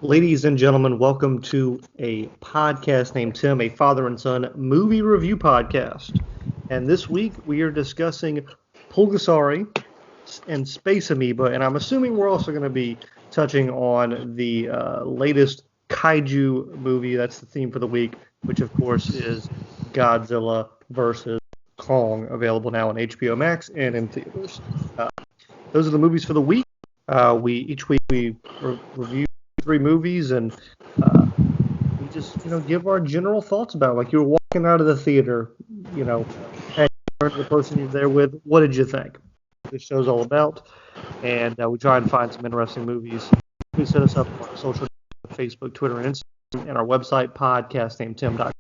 Ladies and gentlemen, welcome to a podcast named Tim, a father and son movie review podcast. And this week we are discussing Pulgasari and Space Amoeba, and I'm assuming we're also going to be touching on the latest kaiju movie. That's the theme for the week, which of course is Godzilla versus Kong, available now on HBO Max and in theaters. Those are the movies for the week. Each week we review 3 movies, and we just give our general thoughts about it. Like, you're walking out of the theater, and the person you're there with, what did you think? This show's all about, and we try and find some interesting movies. Please hit us up on social media, Facebook, Twitter, and Instagram, and our website, podcastnametim.com. Don't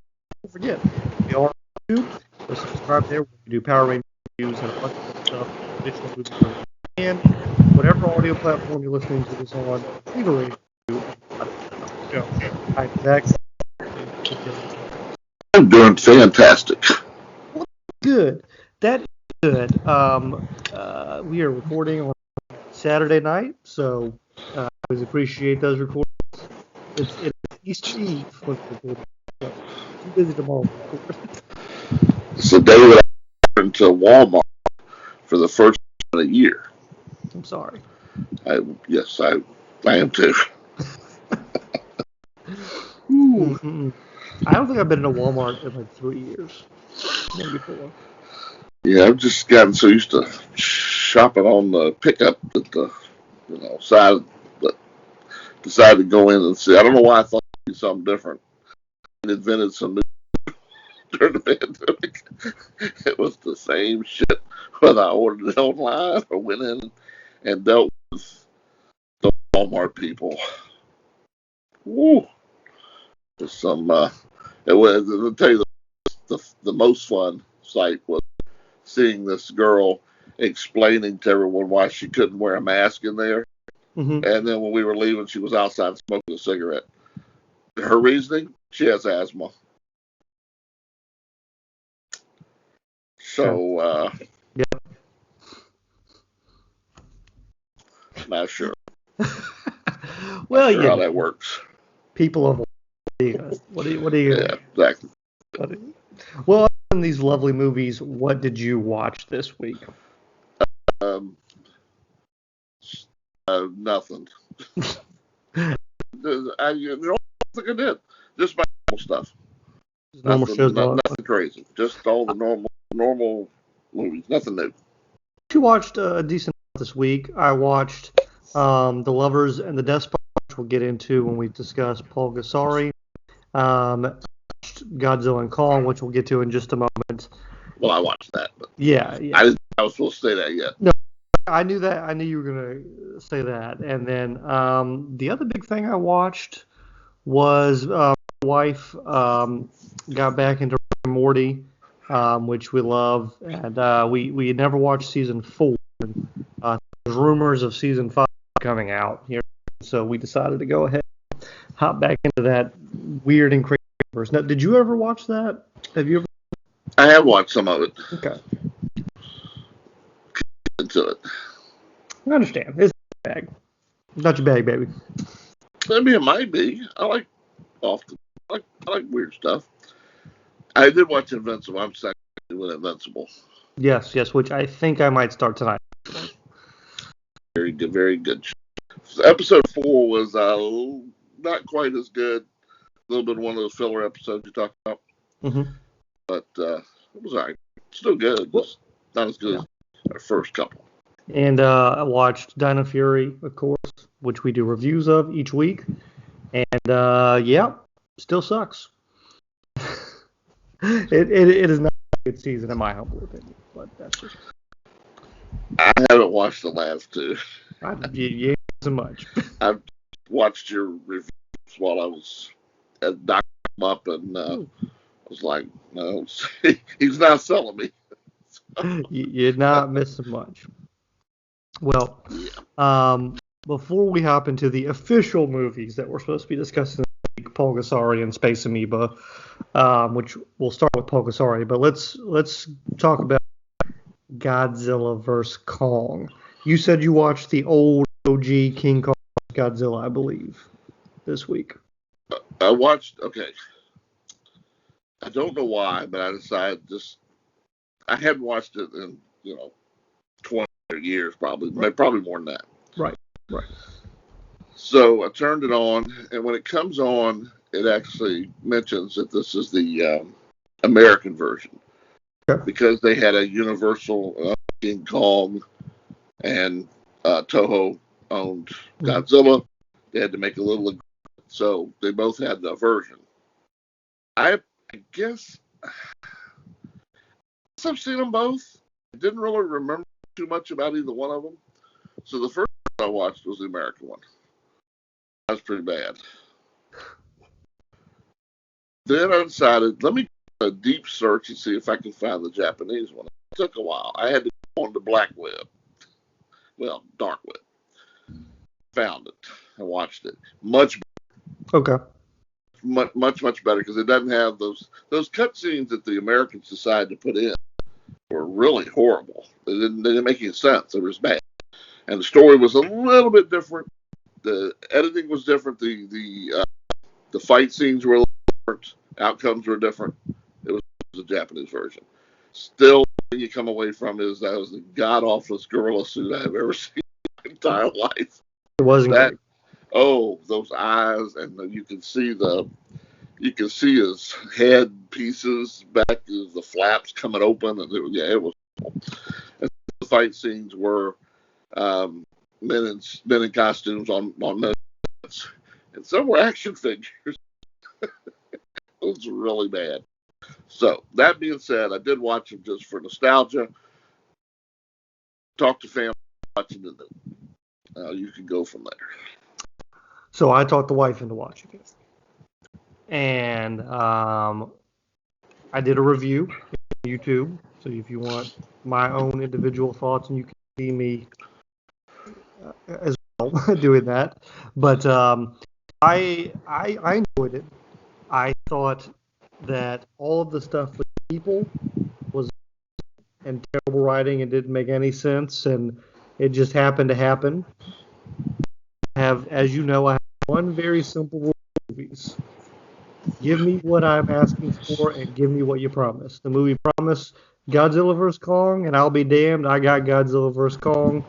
forget, we are on YouTube, so subscribe there. We do Power Rangers reviews and a bunch of stuff, additional movies reviews, and whatever audio platform you're listening to this on, leave a rating. Hi, Zach. I'm doing fantastic. Good. That is good. We are recording on Saturday night, so I always appreciate those recordings. It's Easter Eve when we're recording. So too busy tomorrow. It's the day that I went to Walmart for the first time in a year. I'm sorry. Yes, I am too. I don't think I've been in a Walmart in like 3 years, maybe 4. Yeah, I've just gotten so used to shopping on the pickup that side, but decided to go in and see. I don't know why I thought it'd be something different. I invented some new during the pandemic. It was the same shit whether I ordered it online or went in and dealt with the Walmart people. Woo! There's some. It was. I'll tell you the most fun sight was seeing this girl explaining to everyone why she couldn't wear a mask in there. Mm-hmm. And then when we were leaving, she was outside smoking a cigarette. Her reasoning: she has asthma. So, Yep. Not sure. Well, not sure how that works. People of what are you? Yeah, exactly. Well, in these lovely movies, what did you watch this week? Nothing. I don't think I did. Just my normal stuff. Normal shows. Nothing crazy. Just all the normal movies. Nothing new. You watched a decent amount this week. I watched The Lovers and the Despot, which we'll get into when we discuss Pulgasari. Godzilla and Kong, which we'll get to in just a moment. Well, I watched that, but yeah. I didn't think I was supposed to say that yet. No, I knew that. I knew you were gonna say that. And then the other big thing I watched was my wife got back into Rick and Morty, which we love, and we had never watched season 4. There's rumors of season 5 coming out here, so we decided to go ahead and hop back into that weird and crazy universe. Now, did you ever watch that? Have you ever? I have watched some of it. Okay. Into it. I understand. It's your bag. Not your bag, baby. I mean, it might be. I like weird stuff. I did watch Invincible. I'm second with Invincible. Yes, which I think I might start tonight. Very good, very good. Episode 4 was not quite as good. A little bit of one of those filler episodes you talked about. Mm-hmm. But it was all right. Still good. Just not as good as our first couple. And I watched Dino Fury, of course, which we do reviews of each week. And, still sucks. It is not a good season, in my humble opinion. But that's just... I haven't watched the last 2. You ain't so much. I've watched your reviews while I was at Dr. Up, and I was like, no, he's not selling me. You're not missing much. Well, before we hop into the official movies that we're supposed to be discussing this week, Pulgasari and Space Amoeba, which we'll start with Pulgasari, but let's talk about Godzilla vs. Kong. You said you watched the old OG King Kong Godzilla, I believe. this week? I watched. Okay, I don't know why, but I decided I hadn't watched it in 20 years, probably more than that. Right. So I turned it on, and when it comes on, it actually mentions that this is the American version, because they had a Universal King Kong, and Toho owned Godzilla. They had to make a little agreement, so they both had the version. I guess I've seen them both. I didn't really remember too much about either one of them. So the first one I watched was the American one. That was pretty bad. Then I decided, let me do a deep search and see if I can find the Japanese one. It took a while. I had to go on the black web. Well, dark web. Found it. I watched it. Much better. Okay. Much better, because it doesn't have those cutscenes that the Americans decided to put in were really horrible. They didn't make any sense. It was bad. And the story was a little bit different. The editing was different. The fight scenes were a little different. Outcomes were different. It was the Japanese version. Still, the thing you come away from is that was the god-awfulest gorilla suit I've ever seen in my entire life. It wasn't great. Oh, those eyes, and you can see his head pieces back, the flaps coming open, and it was. And the fight scenes were men in costumes on men, and some were action figures. It was really bad. So that being said, I did watch them just for nostalgia. Talk to family, watching it. You can go from there. So I talked the wife into watching it, and I did a review on YouTube. So if you want my own individual thoughts, and you can see me as well doing that. But I enjoyed it. I thought that all of the stuff with people was and terrible writing and didn't make any sense, and it just happened to happen. As you know, I have one very simple rule for movies. Give me what I'm asking for and give me what you promised. The movie promised Godzilla vs. Kong, and I'll be damned, I got Godzilla vs. Kong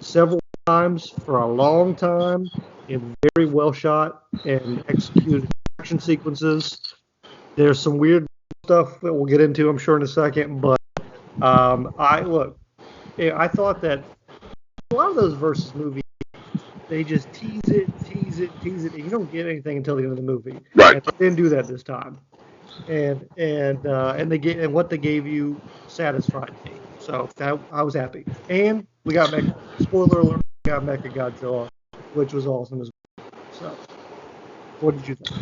several times for a long time in very well shot and executed action sequences. There's some weird stuff that we'll get into, I'm sure, in a second, but I thought that a lot of those versus movies, they just tease it, and you don't get anything until the end of the movie. Right. And they didn't do that this time. And what they gave you satisfied me. So I was happy. And we got spoiler alert, we got Mecha Godzilla, which was awesome as well. So, what did you think?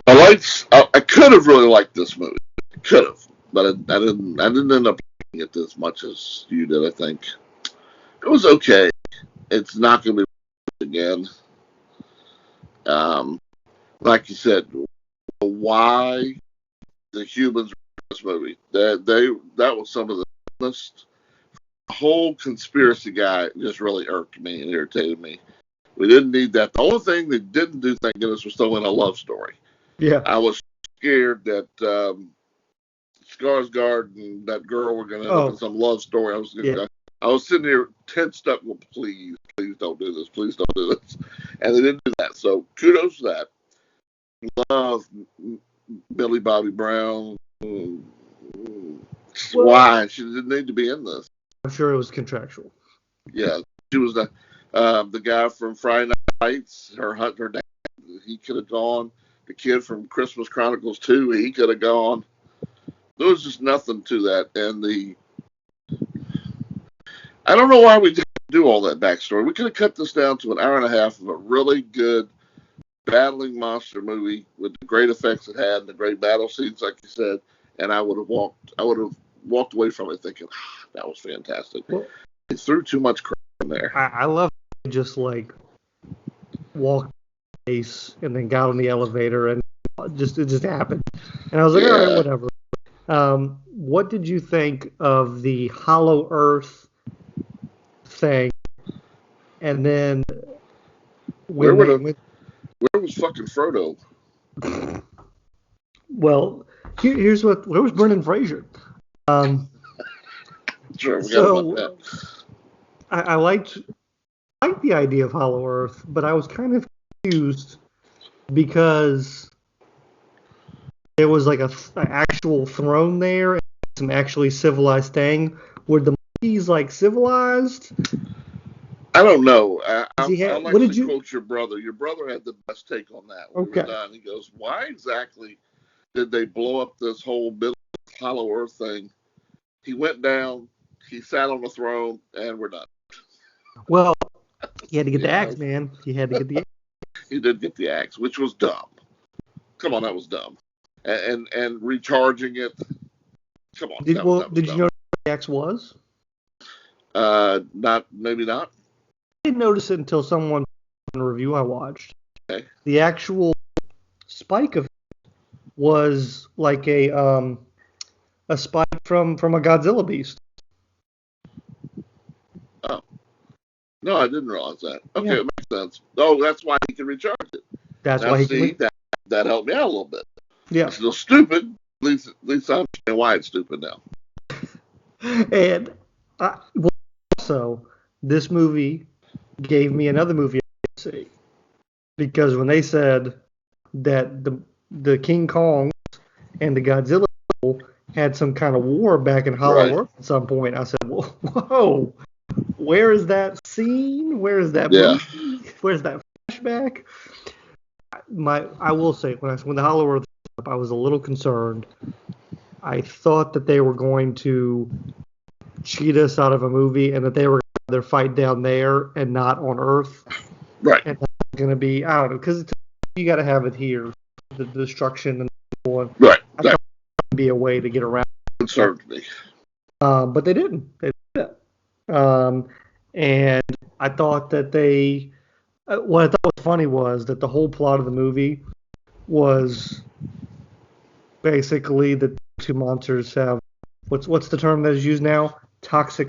I could have really liked this movie. I could have, but I didn't end up liking it as much as you did, I think. It was okay. It's not going to be again. Like you said, why the humans in this movie? That was some of the dumbest. The whole conspiracy guy just really irked me and irritated me. We didn't need that. The only thing they didn't do, thank goodness, was throw in a love story. Yeah. I was scared that Skarsgård and that girl were going to end up in some love story. I was sitting here tensed up. Well, please don't do this. Please don't do this. And they didn't do that. So kudos to that. Love Millie Bobby Brown. Why? She didn't need to be in this. I'm sure it was contractual. Yeah. She was the guy from Friday Night Lights. Her dad, he could have gone. The kid from Christmas Chronicles 2, he could have gone. There was just nothing to that. And I don't know why we didn't do all that backstory. We could have cut this down to an hour and a half of a really good battling monster movie with the great effects it had and the great battle scenes, like you said. And I would have walked away from it thinking, that was fantastic. Well, it threw too much crap in there. I love just like walked base and then got on the elevator and it just happened. And I was like, all right, whatever. What did you think of the Hollow Earth thing? And then Where when would they a, went. where was fucking Frodo? Well, here's where was Brendan Fraser? Um, Sure, we forgot about that. so I liked the idea of Hollow Earth, but I was kind of confused because there was like an actual throne there and some actually civilized thing. Were the monkeys like civilized? I don't know. I'll What did actually you? quote your brother. Your brother had the best take on that when we were Okay. done. He goes, "Why exactly did they blow up this whole middle Hollow Earth thing?" He went down, he sat on the throne, and we're done. Well, you had to get the You axe, know, man. You had to get the. he did get the axe, which was dumb. Come on, that was dumb. And recharging it. Come on, that was Did you dumb. know what the axe was? Not maybe not. I didn't notice it until someone in a review I watched. Okay. The actual spike of it was like a spike from a Godzilla beast. Oh no, I didn't realize that. Okay, Yeah. it makes sense. Oh, that's why he can recharge it. That's Now why he see can. that helped me out a little bit. Yeah. It's still stupid. At least I understand why it's stupid now. And well, also, this movie gave me another movie I didn't see because when they said that the King Kong and the Godzilla people had some kind of war back in Hollow Right. Earth at some point, I said, "Whoa, where is that scene? Where is that Yeah. movie? Where's that flashback?" I will say when the Hollow Earth was up, I was a little concerned. I thought that they were going to cheat us out of a movie and that they were going to have their fight down there and not on Earth. Right. And that's going to be, I don't know, because you got to have it here, the destruction and so on. Right. I thought it would be a way to get around. Concerned me. But they didn't. They did it. And I thought that what I thought was funny was that the whole plot of the movie was basically that two monsters have what's the term that is used now? Toxic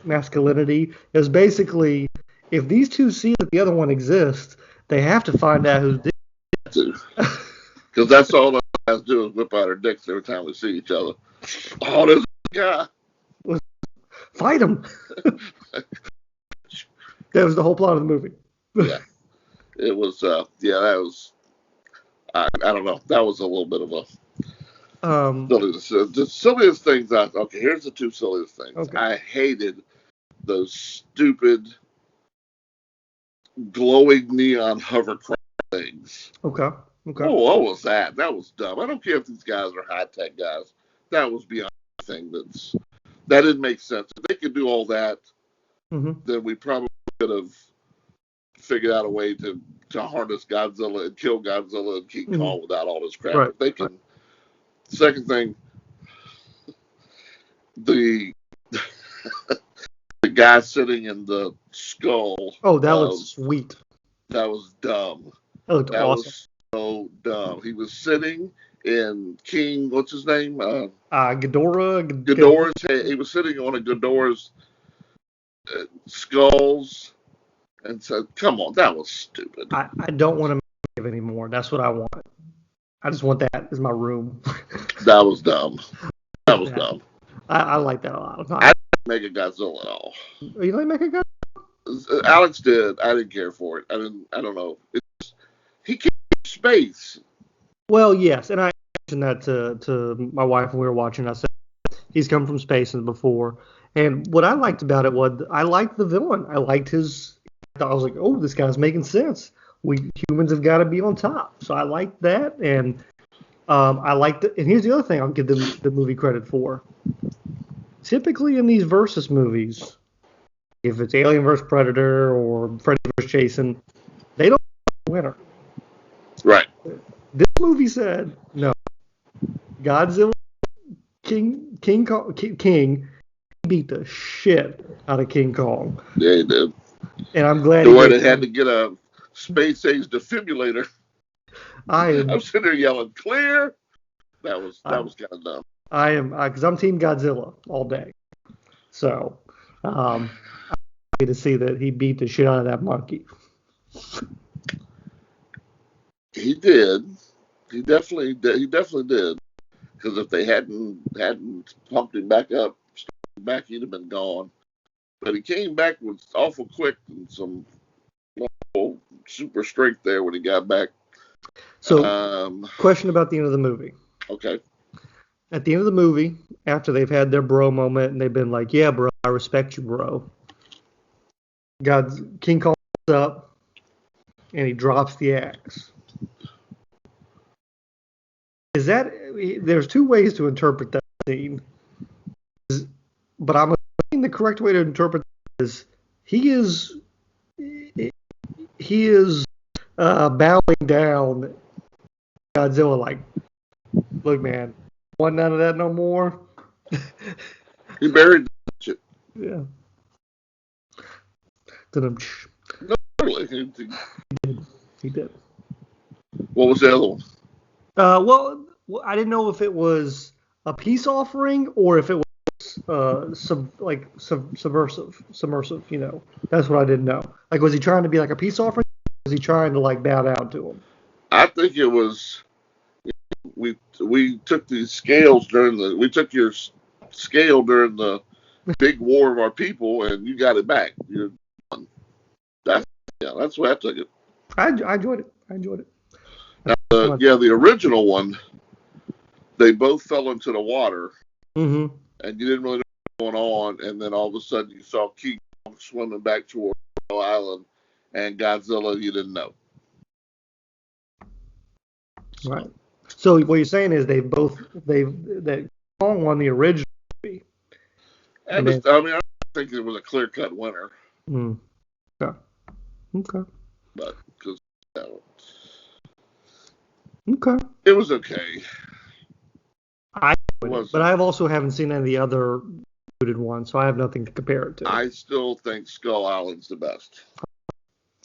masculinity. It was basically if these two see that the other one exists, they have to find out who's Because that's all the guys do is whip out our dicks every time we see each other. Oh, there's a guy. Fight him. That was the whole plot of the movie. Yeah. It was, that was, I don't know. That was a little bit of a the silliest things. Okay, here's the two silliest things. Okay. I hated those stupid glowing neon hovercraft things. Okay. Oh, what was that? That was dumb. I don't care if these guys are high-tech guys. That was beyond anything that didn't make sense. If they could do all that, then we probably could have figured out a way to harness Godzilla and kill Godzilla and King Kong without all this crap. Right. If they can. Second thing, the guy sitting in the skull. Oh, that looks sweet. That was dumb. That looked awesome. Was so dumb. He was sitting in King, what's his name? Ghidorah's head. He was sitting on a Ghidorah's skulls, and said, "Come on, that was stupid." I don't want to make it anymore. That's what I want. I just want that as my room. That was dumb. That was dumb. I like that a lot. I didn't make a Godzilla at all. You like make a Godzilla? Alex did. I didn't care for it. I don't know. He came from space. Well, yes, and I mentioned that to my wife when we were watching. I said he's come from space before, and what I liked about it was I liked the villain. I liked his. I was like, oh, this guy's making sense. We humans have got to be on top. So I liked that, and I liked it. And here's the other thing I'll give the movie credit for. Typically in these versus movies, if it's Alien vs. Predator or Freddy vs. Jason, they don't have a winner. Right. This movie said, no, Godzilla King beat the shit out of King Kong. Yeah, he did. And I'm glad the one that had to get a space-age defibrillator. I'm sitting there yelling, "Clear!" That was kind of dumb. I am because I'm Team Godzilla all day. So I'm happy to see that he beat the shit out of that monkey. He did. He definitely did. He definitely did. Because if they hadn't pumped him back up, started back, he'd have been gone. But he came back with awful quick and some super strength there when he got back. So, question about the end of the movie. Okay. At the end of the movie, after they've had their bro moment and they've been like, "Yeah, bro, I respect you, bro." King Kong comes up and he drops the axe. There's two ways to interpret that scene, but I'm assuming the correct way to interpret it is he is bowing down Godzilla like, "Look, man, want none of that no more." He buried the shit. Yeah. No, really. He did. What was the other one? Well, I didn't know if it was a peace offering or if it was submersive. You know, that's what I didn't know. Like, was he trying to be like a peace offering? Or was he trying to like bow down to him? I think it was. We took these scales we took your scale during the big war of our people, and you got it back. You're done. That's the way I took it. I enjoyed it. Now, the original one, they both fell into the water, mm-hmm. and you didn't really know what was going on, and then all of a sudden you saw King Kong swimming back towards Rhode Island, and Godzilla you didn't know. Right. So what you're saying is that Kong won the original movie. I don't think it was a clear-cut winner. Okay. But because okay, it was okay. But I also haven't seen any of the other included ones, so I have nothing to compare it to. I still think Skull Island's the best.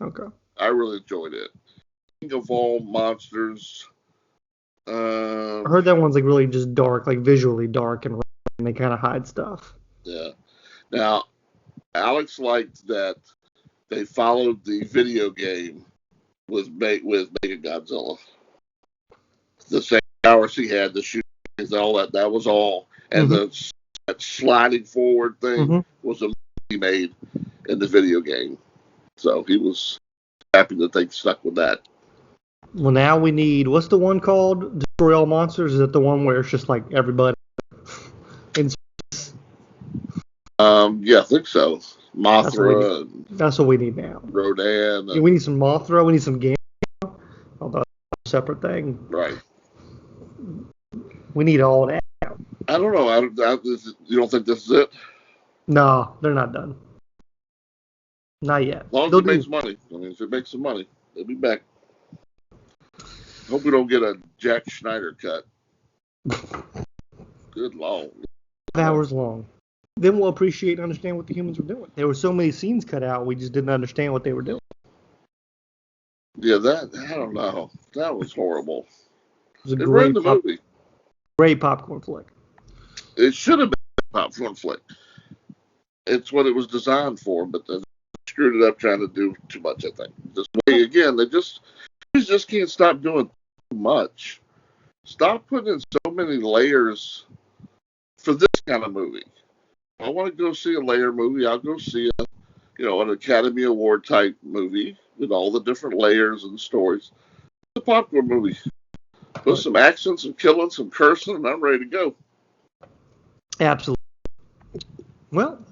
Okay. I really enjoyed it. King of all monsters. I heard that one's like really just dark, like visually dark, and they kind of hide stuff. Yeah. Now, Alex liked that they followed the video game with Mechagodzilla. The same powers he had, the shooting, all that. That was all, and that sliding forward thing was a movie made in the video game. So he was happy that they stuck with that. Well, now we need, what's the one called? Destroy All Monsters? Is it the one where it's just like everybody in space? Yeah, I think so. Mothra. That's what we need now. Rodan. We need some Mothra. We need some Gamma. Although that's a separate thing. Right. We need all that. I don't know. You don't think this is it? No, they're not done. Not yet. As long as it makes money. I mean, if it makes some money, they'll be back. Hope we don't get a Jack Schneider cut. Good Lord. 5 hours long. Then we'll appreciate and understand what the humans were doing. There were so many scenes cut out, we just didn't understand what they were doing. Yeah, I don't know. That was horrible. It was a great movie. Great popcorn flick. It should have been a popcorn flick. It's what it was designed for, but they screwed it up trying to do too much, I think. This way, again, they just can't stop doing too much. Stop putting in so many layers for this kind of movie. I want to go see a layer movie. I'll go see an Academy Award type movie with all the different layers and stories. It's a popcorn movie. Put some action, some killing, some cursing, and I'm ready to go. Absolutely. Well,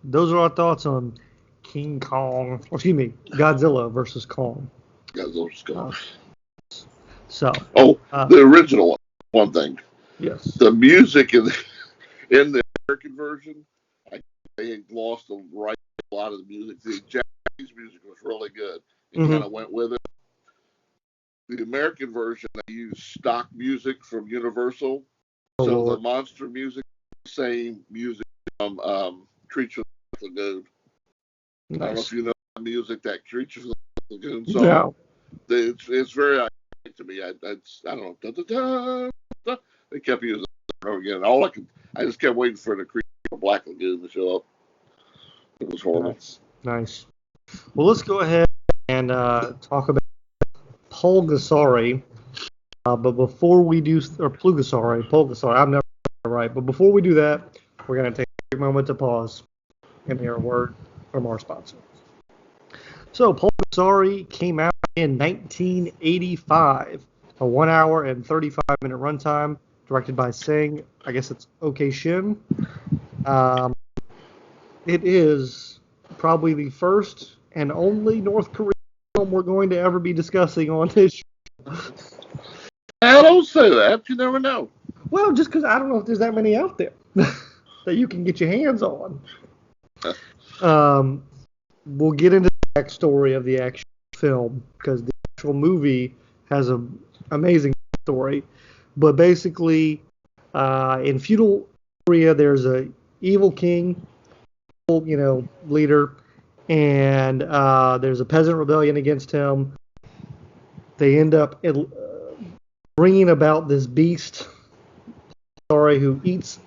those are our thoughts on Godzilla versus Kong. Godzilla versus Kong. So. The original one thing. Yes. The music in the American version, they lost a lot of the music. The Japanese music was really good. It kind of went with it. The American version, they used stock music from Universal. So the monster music, same music from Creature of the Lagoon. Nice. I don't know if you know the music, that Creature of the Lagoon song. No. It's very iconic to me. I don't know. They kept using it over again. I just kept waiting for the Creature of Black Lagoon to show up. It was horrible. Nice. Well, let's go ahead and talk about Pulgasari. But before we do, or Pulgasari, I'm never right. But before we do that, we're going to take a moment to pause and hear a word from our sponsor. So, Pulgasari came out in 1985, a 1 hour and 35-minute runtime, directed by Sing. I guess it's OK Shin. It is probably the first and only North Korean film we're going to ever be discussing on this show. I don't say that. You never know. Well, just because I don't know if there's that many out there that you can get your hands on. We'll get into the backstory of the actual film because the actual movie has an amazing story. But basically, in feudal Korea, there's a evil king, leader, and there's a peasant rebellion against him. They end up bringing about this beast, who eats,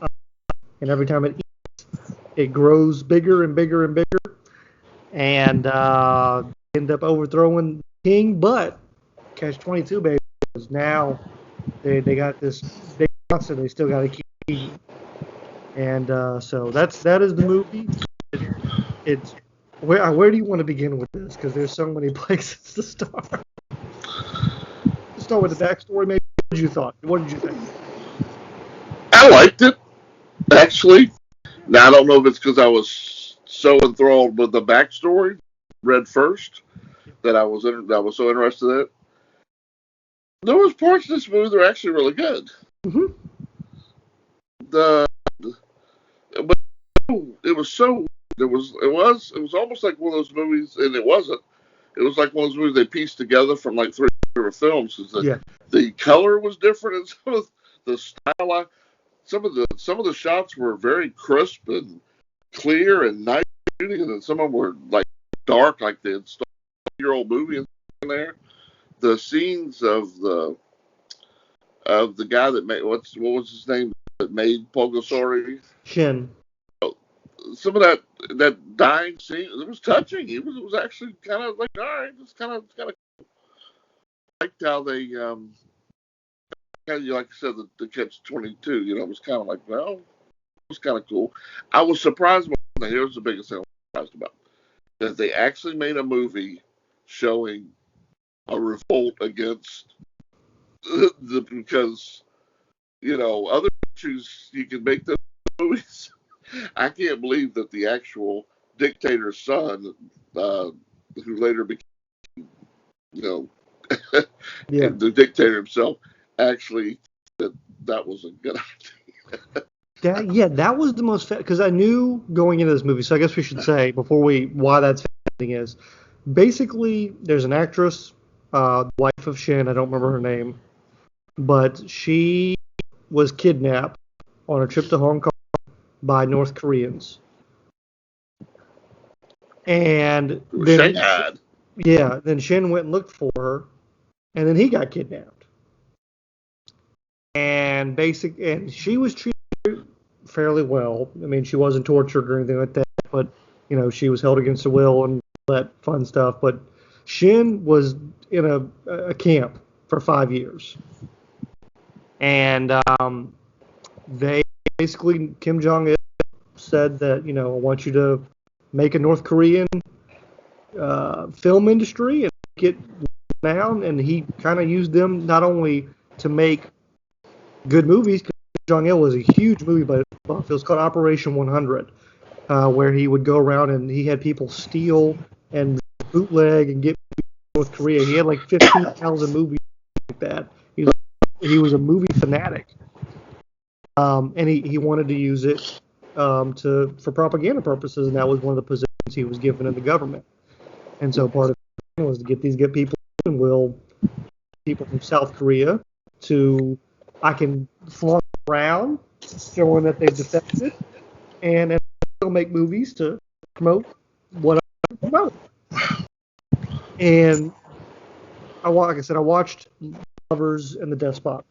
and every time it eats, it grows bigger and bigger and bigger, and end up overthrowing the king. But Catch-22, baby, is now they got this big monster they still got to keep eating. And so that is the movie. It's where do you want to begin with this? Because there's so many places to start. Let's start with the backstory. Maybe what did you think? I liked it, actually. Now, I don't know if it's because I was so enthralled with the backstory, read first, that I was so interested in it. There was parts of this movie that were actually really good. Mm-hmm. But it was almost like one of those movies, and it wasn't. It was like one of those movies they pieced together from like 3 different films. The color was different, and some of the style. Some of the shots were very crisp and clear and nice shooting, and then some of them were like dark, like the year-old movie in there. The scenes of the guy that made what was his name that made Pulgasari? Shin. Some of that dying scene, it was touching. It was actually kind of like, all right, it's kind of cool. I liked how they kind of, like I said, the Catch-22. It was kind of like, well, it was kind of cool. I was surprised. Here's the biggest thing I was surprised about: that they actually made a movie showing a revolt against because other countries you can make those movies. I can't believe that the actual dictator's son, who later became, the dictator himself, actually that was a good idea. That was the most because I knew going into this movie. So I guess we should say before why that's fascinating is basically there's an actress, the wife of Shin. I don't remember her name, but she was kidnapped on a trip to Hong Kong by North Koreans. And then then Shin went and looked for her, and then he got kidnapped. And she was treated fairly well. I mean, she wasn't tortured or anything like that, but she was held against her will and all that fun stuff. But Shin was in a camp for 5 years, and they basically Kim Jong-il said that I want you to make a North Korean film industry and get down, and he kind of used them not only to make good movies, because Jong-il was a huge movie buff. It was called Operation 100, where he would go around and he had people steal and bootleg and get North Korea. He had like 15,000 movies like that. He was a movie fanatic, and he wanted to use it for propaganda purposes, and that was one of the positions he was given in the government. And so part of it was to get people people from South Korea to I can flaunt around, showing that they've defected, and still make movies to promote what I promote. And like I said, I watched Lovers and the Despot,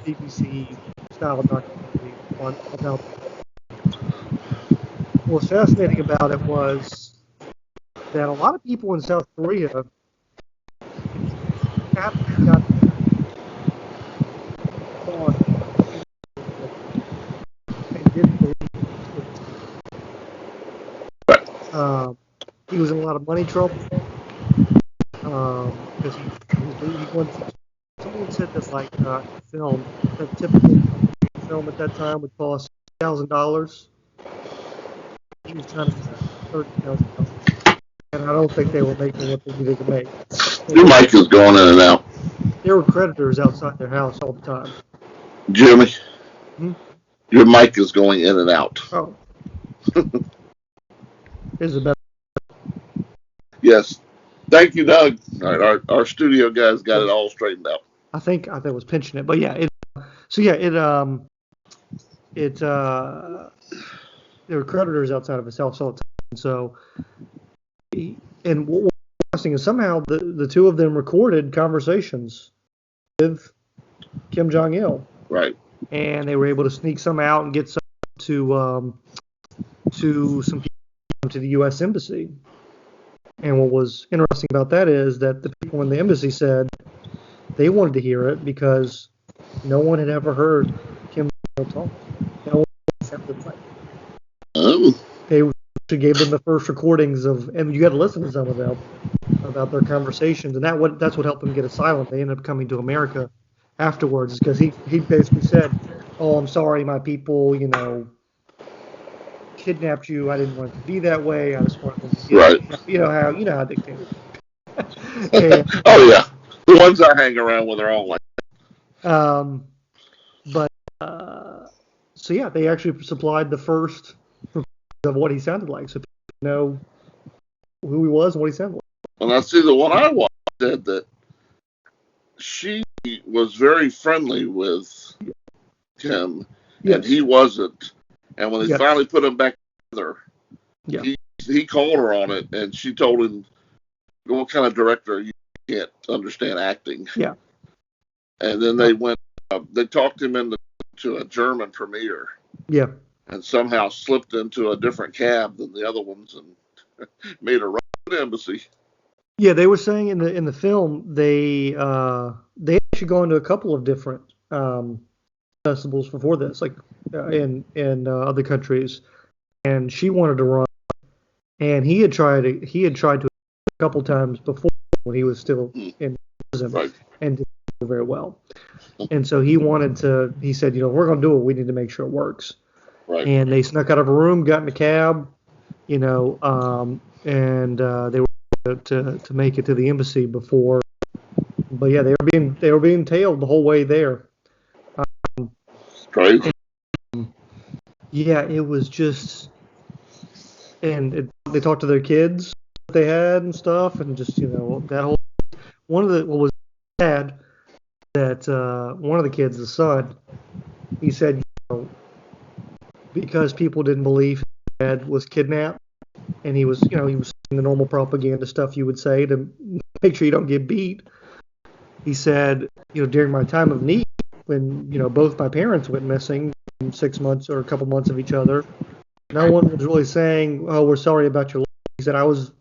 BBC style documentary about. What's fascinating about it was that a lot of people in South Korea after he got caught and didn't believe Right. he was in a lot of money trouble because he wanted. Someone said that like film, a typical film at that time would cost $1,000. He was trying to make $30,000, and I don't think they were making what they needed to make. Your mic is going in and out. There were creditors outside their house all the time. Jimmy, Hmm? your mic is going in and out. Oh, is it better? Yes. Thank you, Doug. All right, our studio guys got it all straightened out. I think I was pinching it, but yeah. There were creditors outside of his house all the time. So, and what was interesting is somehow the two of them recorded conversations with Kim Jong-il. Right. And they were able to sneak some out and get some to some people to the U.S. Embassy. And what was interesting about that is that the people in the embassy said they wanted to hear it because no one had ever heard Kim Jong-il talk. No one sounded like. They actually gave them the first recordings of, and you got to listen to some of them about their conversations, and that's what helped them get asylum. They ended up coming to America afterwards because he basically said, "Oh, I'm sorry, my people, kidnapped you. I didn't want it to be that way. I just wanted them to get Right. You know how dictators." Oh yeah, the ones I hang around with are all like. So yeah, they actually supplied the first of what he sounded like, so people know who he was and what he sounded like. And I see the one I watched said that she was very friendly with Kim, and he wasn't. And when they finally put them back together, he called her on it, and she told him, "What kind of director? You can't understand acting." Yeah. And then they went. They talked him into a German premiere. Yeah. And somehow slipped into a different cab than the other ones and made a run to the embassy. Yeah, they were saying in the film they actually gone to a couple of different festivals before this, like in other countries, and she wanted to run, and he had tried to a couple times before when he was still in prison, right. And didn't do very well, and so he said, we're going to do it, we need to make sure it works. Right. And they snuck out of a room, got in a cab, and they were able to make it to the embassy before. But yeah, they were being tailed the whole way there. Crazy. Yeah, it was just, and they talked to their kids that they had and stuff, and just that whole what was sad that one of the kids, the son, he said, because people didn't believe his dad was kidnapped, and he was saying the normal propaganda stuff you would say to make sure you don't get beat. He said, during my time of need, when both my parents went missing in 6 months or a couple months of each other, no one was really saying, "Oh, we're sorry about your loss." He said, I was,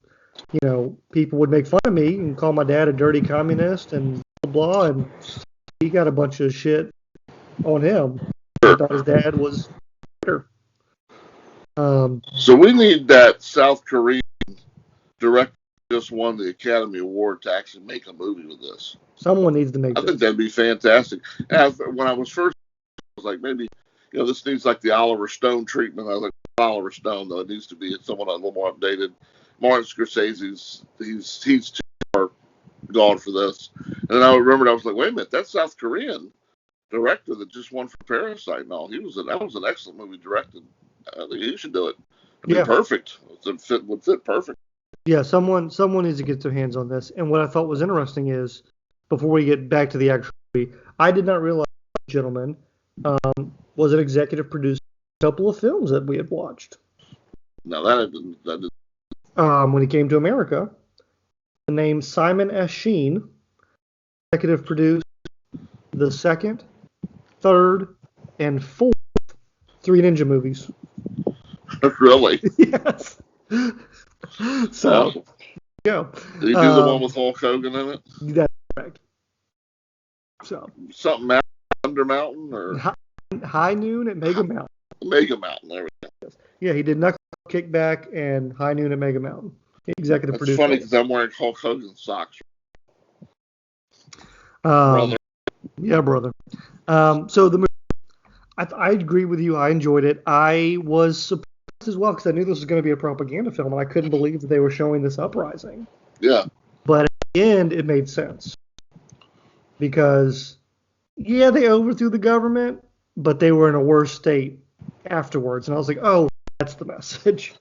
people would make fun of me and call my dad a dirty communist and blah blah, and he got a bunch of shit on him. He thought his dad was better. So we need that South Korean director who just won the Academy Award to actually make a movie with this. Someone needs to make I think that'd be fantastic. When I was first, I was like, maybe, this needs like the Oliver Stone treatment. I was like, Oliver Stone, though. It needs to be someone a little more updated. Martin Scorsese's, he's too far gone for this. And I remembered, I was like, wait a minute, that's South Korean director that just won for Parasite and all. That was an excellent movie directed. I think he should do it. It'd be perfect. It would fit perfect. Yeah, someone needs to get their hands on this. And what I thought was interesting is, before we get back to the actual movie, I did not realize this gentleman was an executive producer of a couple of films that we had watched. No, that didn't. When he came to America, the name Simon S. Sheen executive produced the second, third, and fourth Three Ninja movies. Really? Yes. So, awesome. yeah. Did he do the one with Hulk Hogan in it? That's correct. So something Mountain, Thunder Mountain, or High Noon at Mega Mountain. Mega Mountain. There we go. Yeah, he did Knuckle Kickback and High Noon at Mega Mountain. Executive That's producer. funny because I'm wearing Hulk Hogan socks. Brother. Yeah, brother. So the movie, I agree with you. I enjoyed it. I was surprised as well because I knew this was going to be a propaganda film, and I couldn't believe that they were showing this uprising. Yeah. But at the end, it made sense because, yeah, they overthrew the government, but they were in a worse state afterwards. And I was like, oh, that's the message.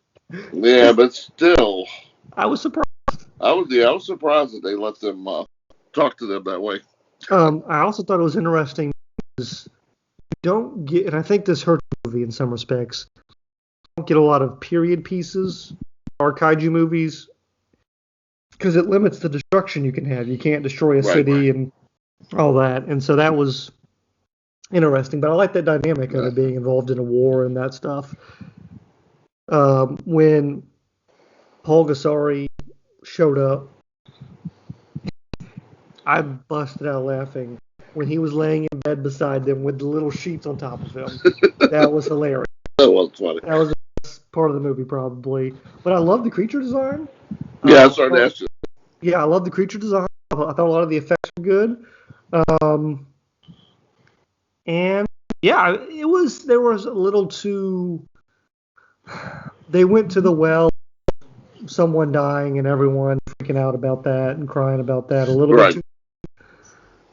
Yeah, but still, I was surprised. I was surprised that they let them talk to them that way. I also thought it was interesting because you don't get, and I think this hurts the movie in some respects, you don't get a lot of period pieces or kaiju movies because it limits the destruction you can have. You can't destroy a city and all that. And so that was interesting. But I like that dynamic of it being involved in a war and that stuff. When Pulgasari showed up, I busted out laughing when he was laying in bed beside them with the little sheets on top of him. That was hilarious. That was funny. That was the best part of the movie, probably. But I love the creature design. Yeah, I started to ask you. Yeah, I love the creature design. I thought a lot of the effects were good. And yeah, there was a little too. They went to the well, someone dying, and everyone freaking out about that and crying about that a little bit too.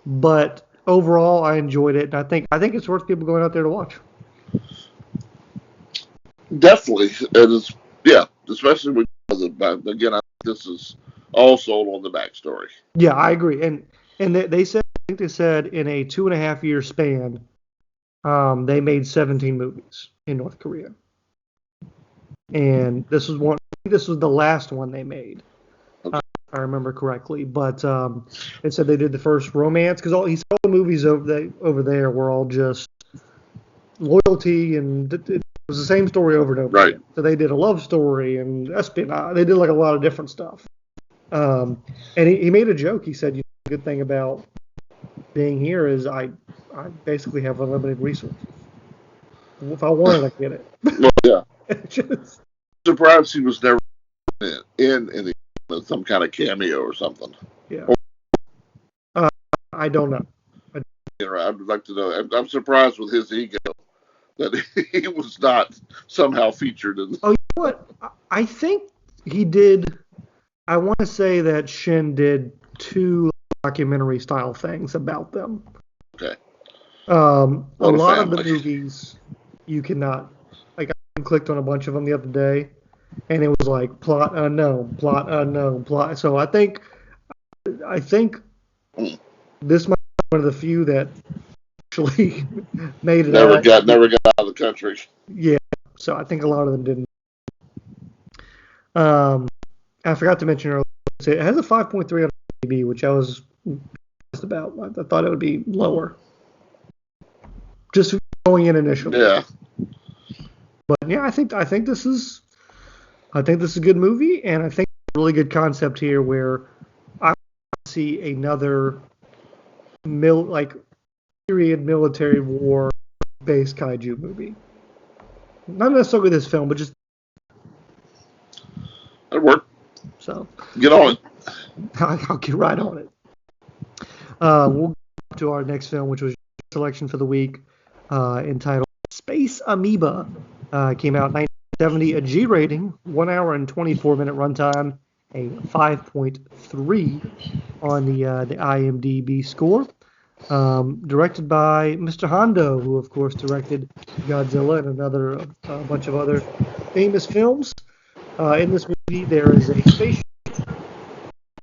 But overall, I enjoyed it, and I think it's worth people going out there to watch. Definitely, it is. Yeah, especially because again, I think this is all sold on the backstory. Yeah, I agree, and they said, I think they said in a 2.5-year span, they made 17 movies in North Korea, and this was one. I think this was the last one they made. Okay. If I remember correctly, but it said they did the first romance because all the movies over there were all just loyalty, and it was the same story over and over. Right. Again. So they did a love story and espionage. They did like a lot of different stuff. And he made a joke. He said, the good thing about being here is I basically have unlimited resources. If I wanted, I could get it. Well, yeah. Just, surprised he was never in some kind of cameo or something. Yeah. I don't know. I'd like to know. I'm surprised with his ego that he was not somehow featured in. Oh, you know what? I think he did. I want to say that Shin did 2 documentary style things about them. Okay. A lot of the movies you cannot. Like, I clicked on a bunch of them the other day, and it was like plot unknown. So I think this might be one of the few that actually made it. Never got out of the country. Yeah. So I think a lot of them didn't. I forgot to mention earlier, it has a 5.3 on IMDb, which I was just about. I thought it would be lower. Just going in initially. Yeah. But yeah, I think this is a good movie, and I think a really good concept here where I see another period military war based kaiju movie. Not necessarily this film, but just that'd work. So get on it. I'll get right on it. We'll go to our next film, which was selection for the week, entitled Space Amoeba. Came out in 1970, a G rating, 1 hour and 24-minute runtime, a 5.3 on the IMDb score. Directed by Mr. Hondo, who of course directed Godzilla and a bunch of other famous films. In this movie, there is a spaceship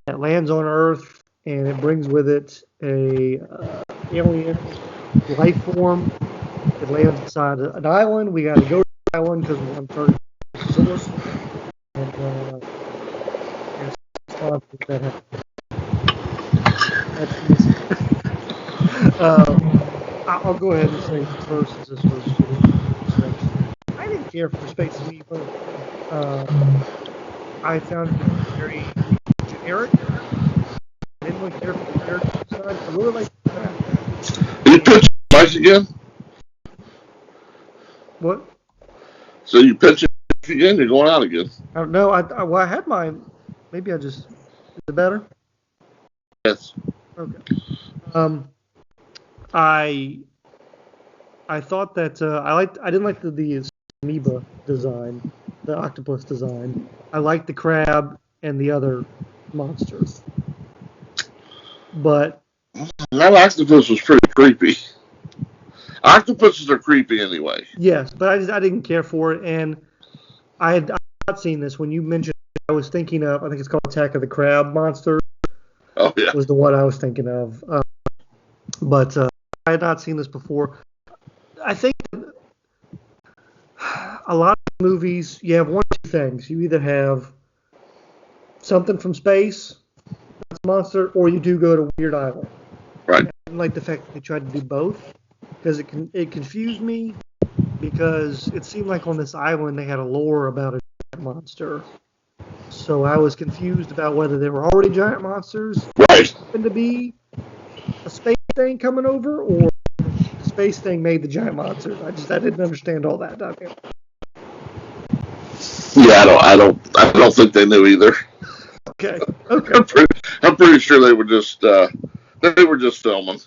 that lands on Earth, and it brings with it a alien life form. It lands inside an island. We got to go to the island because we're uncharted source. And there's conflict that happens. That's easy. I'll go ahead and say first, since this was I didn't care for Space Amoeba. I found it very generic. I didn't really care for the character design. I really liked the fact Are you pitching twice again? What? So you pitching again? You're going out again? I don't know. Well, I had mine. Maybe I just. Is it better? Yes. Okay. I thought that I didn't like the amoeba design, the octopus design. I liked the crab and the other monsters, but That octopus was pretty creepy. Octopuses are creepy anyway. yes, but I didn't care for it, and I had not seen this when you mentioned. I was thinking of, I think it's called Attack of the Crab Monster. Oh yeah. Was the one I was thinking of, but I had not seen this before. I think a lot of movies, you have one or two things. You either have something from space, that's a monster, or you do go to Weird Island. Right. I didn't like the fact that they tried to do both because it confused me because it seemed like on this island they had a lore about a giant monster. So I was confused about whether they were already giant monsters, Right. happened to be a space thing coming over, or the space thing made the giant monsters. I didn't understand all that. Yeah, I don't think they knew either. Okay. I'm pretty sure they were just filming.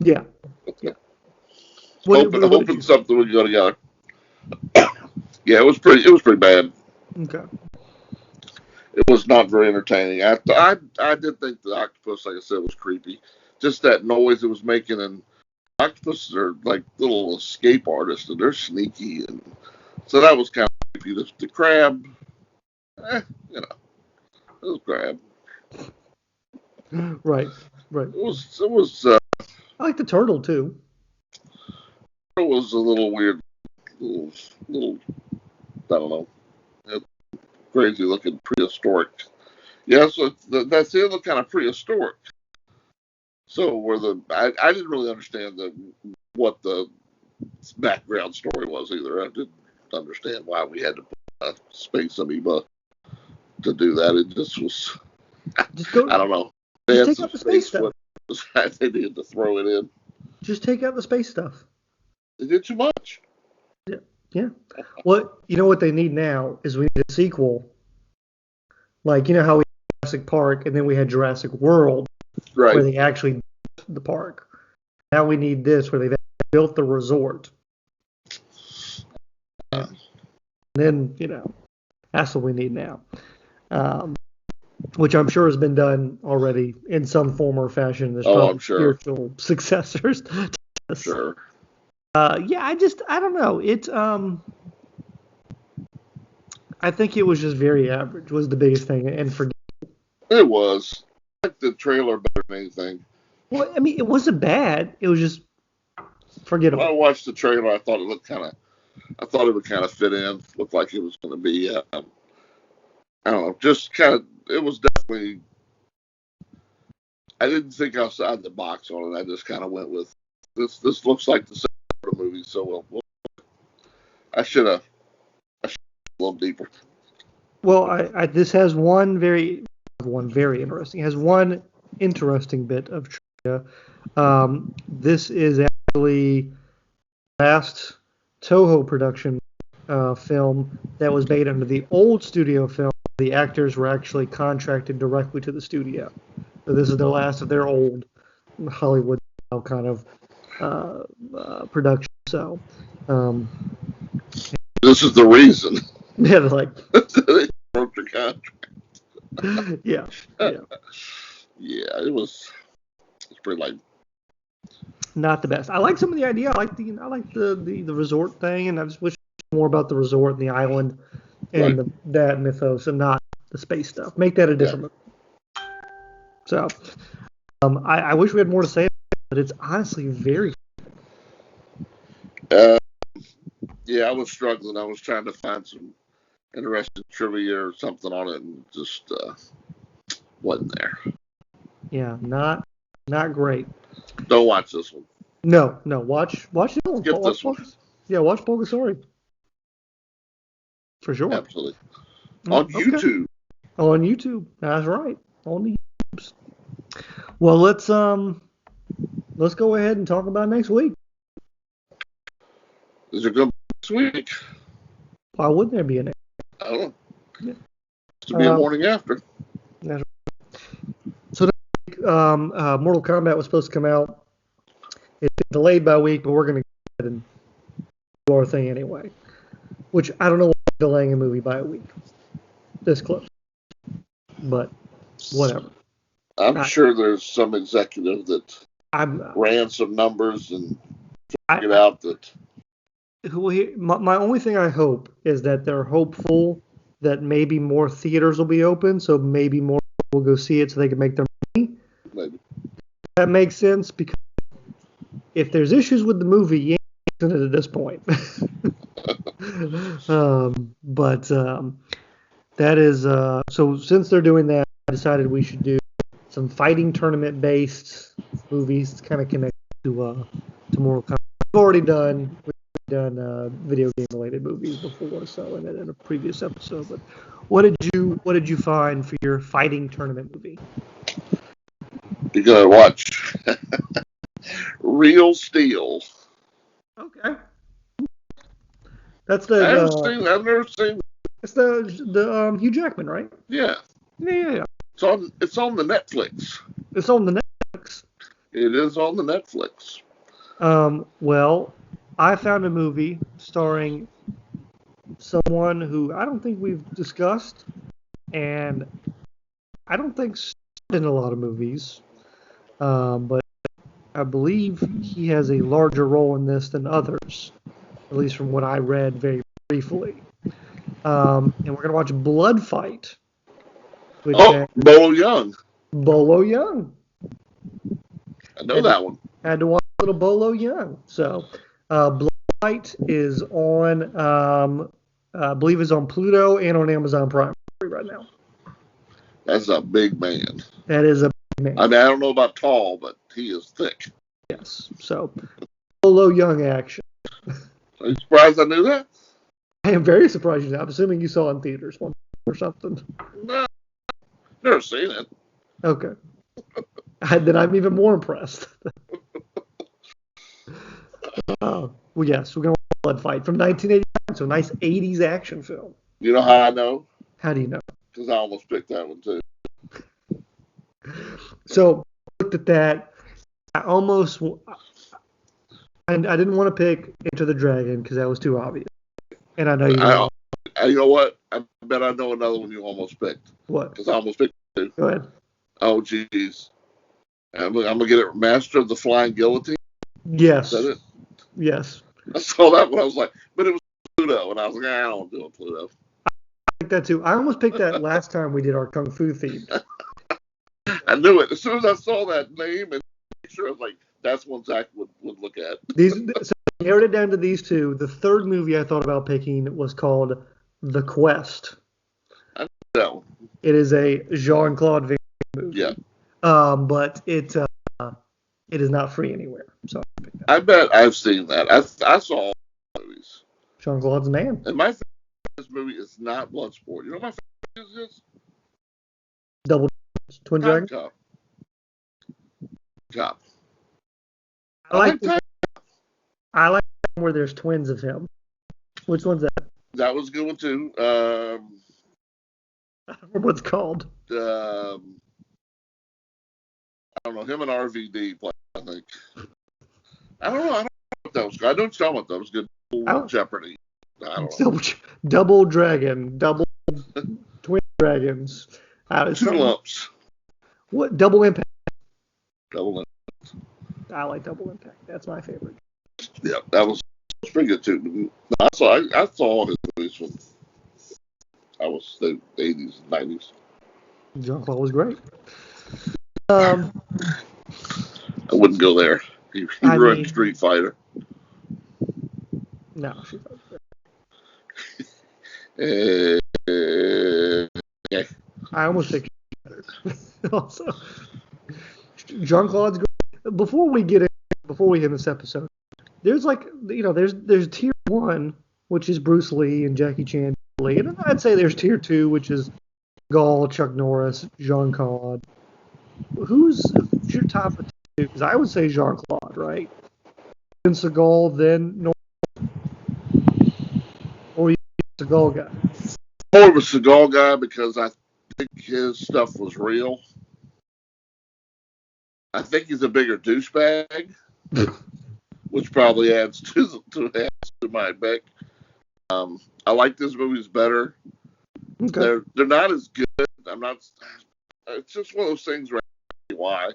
Yeah. Hoping something would go together. Yeah, it was pretty bad. Okay. It was not very entertaining. I did think the octopus, like I said, was creepy. Just that noise it was making, and octopuses are like little escape artists, and they're sneaky, and so that was kind of creepy. The crab, it was crab. Right. It was. I like the turtle too. It was a little weird, little I don't know, crazy looking prehistoric. Yeah, so that's the other kind of prehistoric. So I didn't really understand what the background story was either. I didn't understand why we had to put a space amoeba to do that. It just was. I don't know. They just had take out the space stuff. They needed to throw it in. Just take out the space stuff. They did too much. Yeah. What they need now is we need a sequel. Like, how we had Jurassic Park and then we had Jurassic World, Right. where they actually built the park. Now we need this where they've actually built the resort. And then, that's what we need now. Which I'm sure has been done already in some form or fashion. There's probably I'm sure. spiritual successors to this. Sure. Yeah, I don't know. I think it was just very average was the biggest thing, and It was. I like the trailer better than anything. Well, I mean, it wasn't bad. It was just forgettable. When I watched the trailer, I thought it would kind of fit in. Looked like it was going to be, I don't know, just kind of. It was definitely. I didn't think outside the box on it. I just kind of went with this. This looks like the same movie, so I should have a little deeper. Well, this has one very interesting. It has one interesting bit of trivia. This is actually the last Toho production film that was made under the old studio film. The actors were actually contracted directly to the studio. So this is the last of their old Hollywood kind of production. So this is the reason. Yeah, like they broke the contract. Yeah. Yeah, it was pretty lame. Not the best. I like some of the idea. I like the resort thing, and I just wish more about the resort and the island and that mythos, and not the space stuff. Make that a different movie. So, I wish we had more to say, but it's honestly very. Yeah, I was struggling. I was trying to find some interesting trivia or something on it, and just wasn't there. Yeah, not great. Don't watch this one. No. Watch the other one. Skip this one. Yeah, watch Pulgasari. For sure. Absolutely. On YouTube. On YouTube. That's right. On the YouTubes. Well, let's let's go ahead and talk about next week. Is it going to be next week? Why wouldn't there be an? I don't know. Yeah. To be a morning after. That's right. So next week, Mortal Kombat was supposed to come out. It's been delayed by a week, but we're going to go ahead and do our thing anyway. Which I don't know why they're delaying a movie by a week. This close. But whatever. I'm sure there's some executive that ran some numbers and figured out that. My only thing I hope is that they're hopeful that maybe more theaters will be open, so maybe more people will go see it so they can make their money. Maybe. That makes sense, because if there's issues with the movie, you ain't fixing it at this point. That is so since they're doing that, I decided we should do some fighting tournament based movies kind of connected to Mortal Kombat. We've already done video game related movies before, so in a previous episode. But what did you find for your fighting tournament movie? You're gonna watch Real Steel. Okay. That's the. I've never seen. It's the Hugh Jackman, right? Yeah. Yeah. It's on the Netflix. It's on the Netflix. It is on the Netflix. Well, I found a movie starring someone who I don't think we've discussed, and I don't think starred in a lot of movies, but I believe he has a larger role in this than others, at least from what I read very briefly. And we're going to watch Blood Fight. Bolo Young. Bolo Young. I know that one. Had to watch a little Bolo Young. So, Blood Fight is on, I believe it's on Pluto and on Amazon Prime right now. That's a big man. That is a big man. I mean, I don't know about tall, but he is thick. Yes. So, Bolo Young action. Are you surprised I knew that? I am very surprised. I'm assuming you saw it in theaters one or something. No, never seen it. Okay. Then I'm even more impressed. Well, yes, we're going to watch Blood Fight from 1989, so a nice 80s action film. You know how I know? How do you know? Because I almost picked that one, too. So, I looked at that. I didn't want to pick Enter the Dragon because that was too obvious. And I know you know. You know what? I bet I know another one you almost picked. What? Because I almost picked it, too. Go ahead. Oh, geez. I'm going to get it. Master of the Flying Guillotine? Yes. Is that it? Yes. I saw that one. I was like, but it was Pluto. And I was like, I don't do a Pluto. I picked that too. I almost picked that last time we did our Kung Fu theme. I knew it. As soon as I saw that name and picture, I was like, that's one Zach would look at. So I narrowed it down to these two. The third movie I thought about picking was called The Quest. I know. It is a Jean-Claude Van Damme movie. Yeah. But it is not free anywhere. So I bet I've seen that. I saw all the movies. Jean-Claude's man. And my favorite this movie is not Bloodsport. You know what my favorite is? Double Twin Dragon. Cop. I like where there's twins of him. Which one's that? That was a good one too. I don't remember what it's called. I don't know. Him and RVD play, I think. I don't know what that was. I don't tell what that was good. Jeopardy. I don't know. Double Dragon. Double Twin Dragons. Two lumps. What? Double Impact. Double Impact. I like Double Impact. That's my favorite. Yeah, that was pretty good too. I saw all his movies when I was the 80s and 90s. Jean-Claude was great. I wouldn't go there. He ruined Street Fighter. No, Street Fighter. Okay. I almost picked better. Also, Jean-Claude's great. Before we end this episode, there's there's tier 1, which is Bruce Lee and Jackie Chan, and I'd say there's tier 2, which is Gall, Chuck Norris, Jean-Claude. Who's your top Because I would say Jean-Claude, right? Then Seagal, then Norton, or you Seagal guy. More of a Seagal guy because I think his stuff was real. I think he's a bigger douchebag, which probably adds to my pick. I like this movies better. Okay. They're not as good. I'm not. It's just one of those things. Right? Why?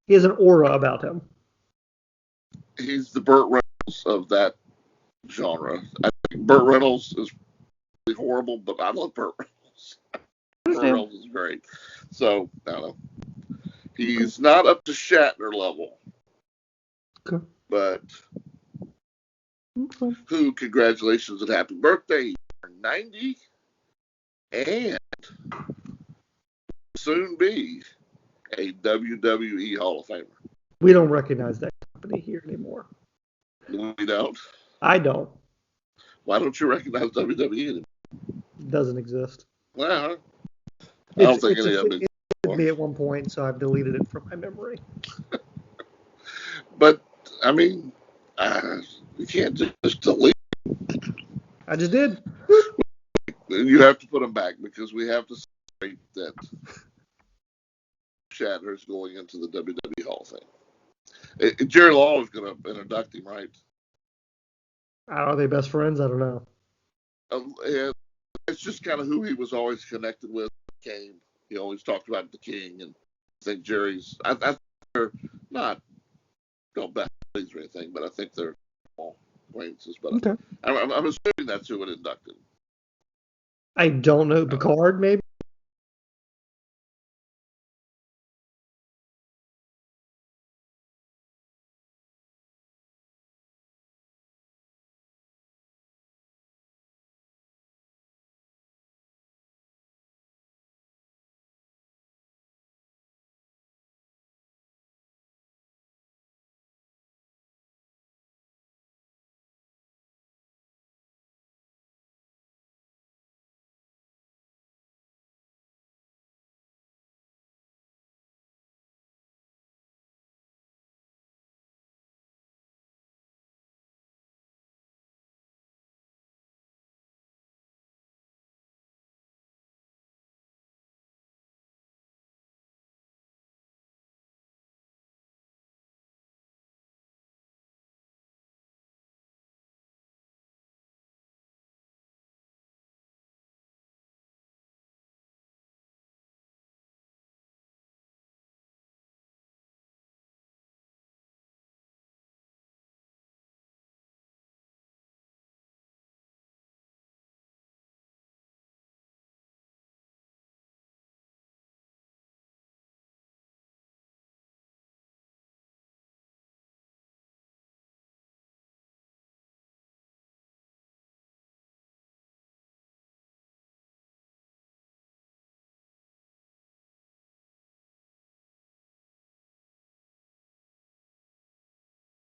He has an aura about him. He's the Burt Reynolds of that genre. I think Burt Reynolds is really horrible, but I love Burt Reynolds. Burt Reynolds is great. So I don't know. He's not up to Shatner level. Okay. But Okay. who? Congratulations and happy birthday! You're 90 and soon be a WWE Hall of Famer. We don't recognize that company here anymore. We don't. I don't. Why don't you recognize WWE anymore? It doesn't exist. Well, I don't think any of them. It did me at one point, so I've deleted it from my memory. But I mean, you can't just delete. I just did. You have to put them back because we have to say that Shatner is going into the WWE Hall of Fame. Jerry Lawler is going to induct him, right? Are they best friends? I don't know. It's just kind of who he was always connected with. Kane. He always talked about the King, and I think Jerry's. I think they're not best buddies or anything, but I think they're small acquaintances. But okay. I'm assuming that's who would induct him. I don't know. Picard, maybe?